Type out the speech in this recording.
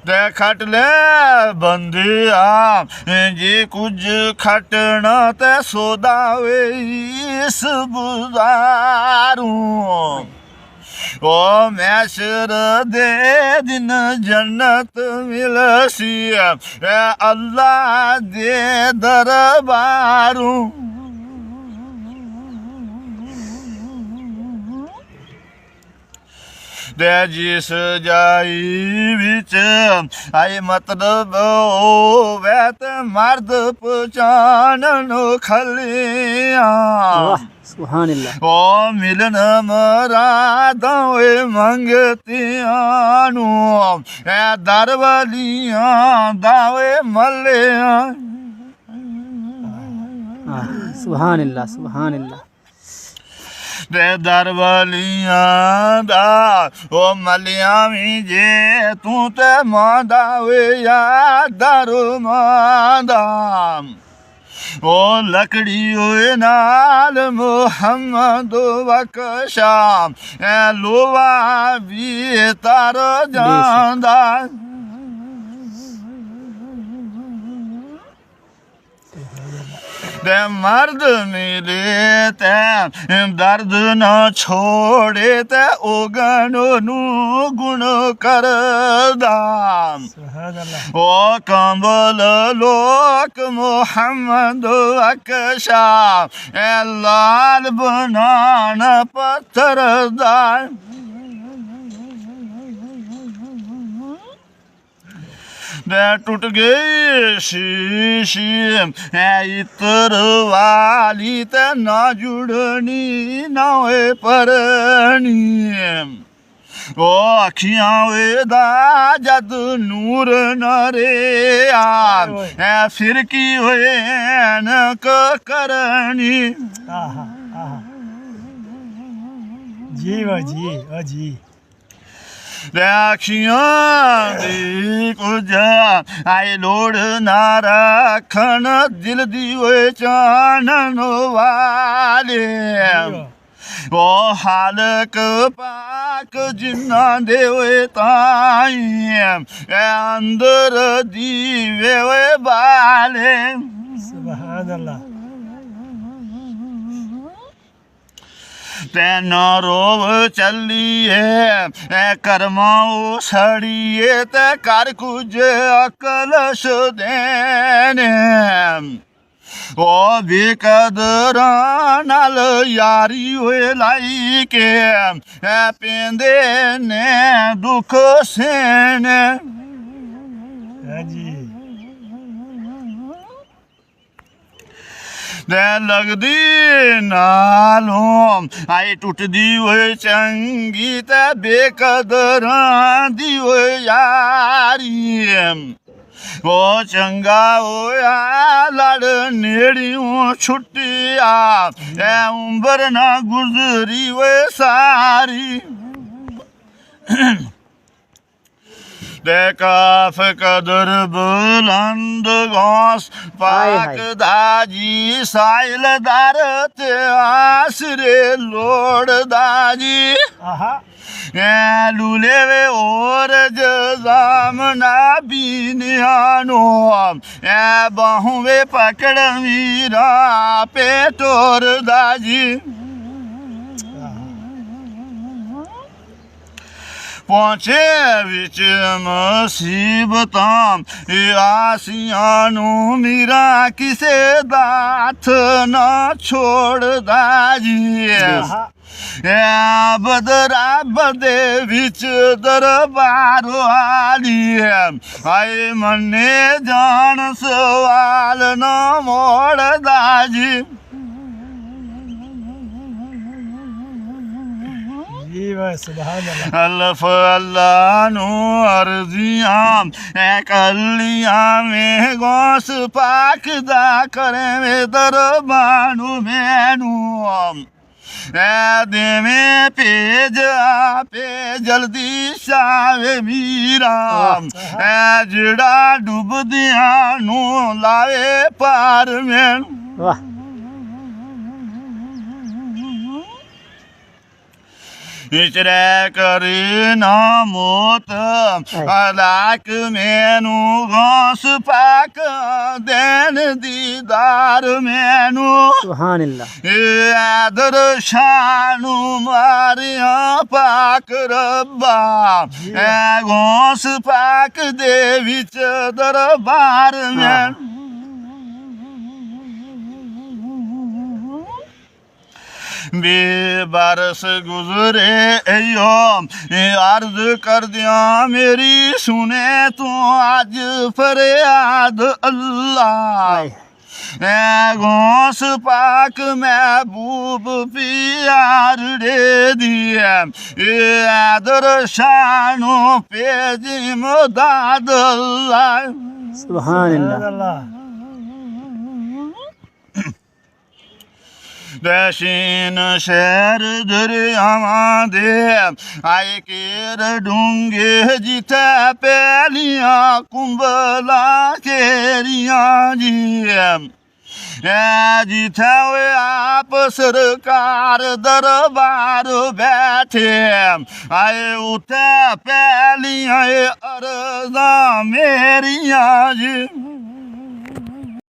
ते खट ले बंदिया जी कुछ खटना ते सोदा वे इस बुजारू ओ मैशर दे दिन जन्नत मिलसी ए अल्लाह दे दरबारू ते जिस जाई विच आई मतलब होवे ते मर्द पहचानन खलिया सुभानअल्लाह ओ मिलन मरादा ओए मंगतियानु ए दरवालियां दावे मलिया सुभानअल्लाह सुभानअल्लाह ते दरवालियां दा ओ मलिया मी जे तू ते मांदा वे या दर मांदा ओ लकड़ी ओए नाल मुहम्मद बख्शा ए लोवा भी तार जांदा ते मर्द मिले ते दर्द न छोड़े ते ओ गनो नू गुण करदा ओ कंबल लोक मुहम्मद अकशा ए लाल बनान पत्थर दा टूट गई शीशी इतर वाली ते ना जुड़नी ना परनी ओ अखियां वेदा जद नूर नरे फिर की होए न करनी जी वा जी जी अखियां दी कुछ आई लोड़ ना रखन दिल दी ओए चानन वाले ओ हालक पाक जिन्ना दे ओए ताई अंदर दीवे ओए बाले सुभानअल्लाह तेन रोव चलिए करमाओ सड़िए ते कर कुछ अकलश देने ओ बेकदरा नाल यारी होए लाई के पेंदे ने दुख सेने जी लगदी नालों आई टुटदी होए चंगी ते बेकदरा दी होए यारी ओ चंगा होया लड़ नेड़ियों छुट्टिया ए उम्र ना गुजरी होए सारी ते काफ कदर बुलंद घास पाक दाजी साइल दार ते आसरे लोड़ दाजी लूले वे और जजामना बीनियानो बाहू वे पकड़ मीरा पेटोर दाजी पहुँचे विच मुसीबतां आसियानू मीरा किसे दाथ ना छोड़दा जी बदरा बदे विच दरबार वाली आए मन्ने जान सवाल न मोड़दा जी अल्लाह अल्लाह नु अर्जियां कलियां में गौस पाक दा करे में दरबानू मैनू देवे पेज आपे जल्दी शावे मीरा जड़ा डुबदिया नू लावे पार मैनू ਇਚਰੇ ਕਰੀ ਨਾ ਮੋਤ ਅਲਾਕ ਮੈਨੂੰ ਗੌਸ ਪਾਕ ਦੇਨ ਦੀਦਾਰ ਮੈਨੂੰ ਸੁਭਾਨ ਅੱਲਾ ਆਦਰ ਸ਼ਾਨੂ ਮਾਰਿਆ ਪਾਕ ਰੱਬਾ ਐ ਗੌਸ ਪਾਕ ਦੇ ਵਿੱਚ ਦਰਬਾਰ ਮੈਨੂੰ बेबरस गुजरे योम अर्ज कर दिया मेरी सुने तो आज फरियाद अल्लाह गौस पाक महबूब प्यार दे दिए आदर शानो पेजी मदाद अल्लाह सुभान अल्लाह अल्लाह दशीन शहर दरियावां दे आए केर डूंगे जिथे पैलियां कुंबला केरियां जी जिथे वे आप सरकार दरबार बैठे आए उथे पैलियां अर्ज़ां मेरियां जी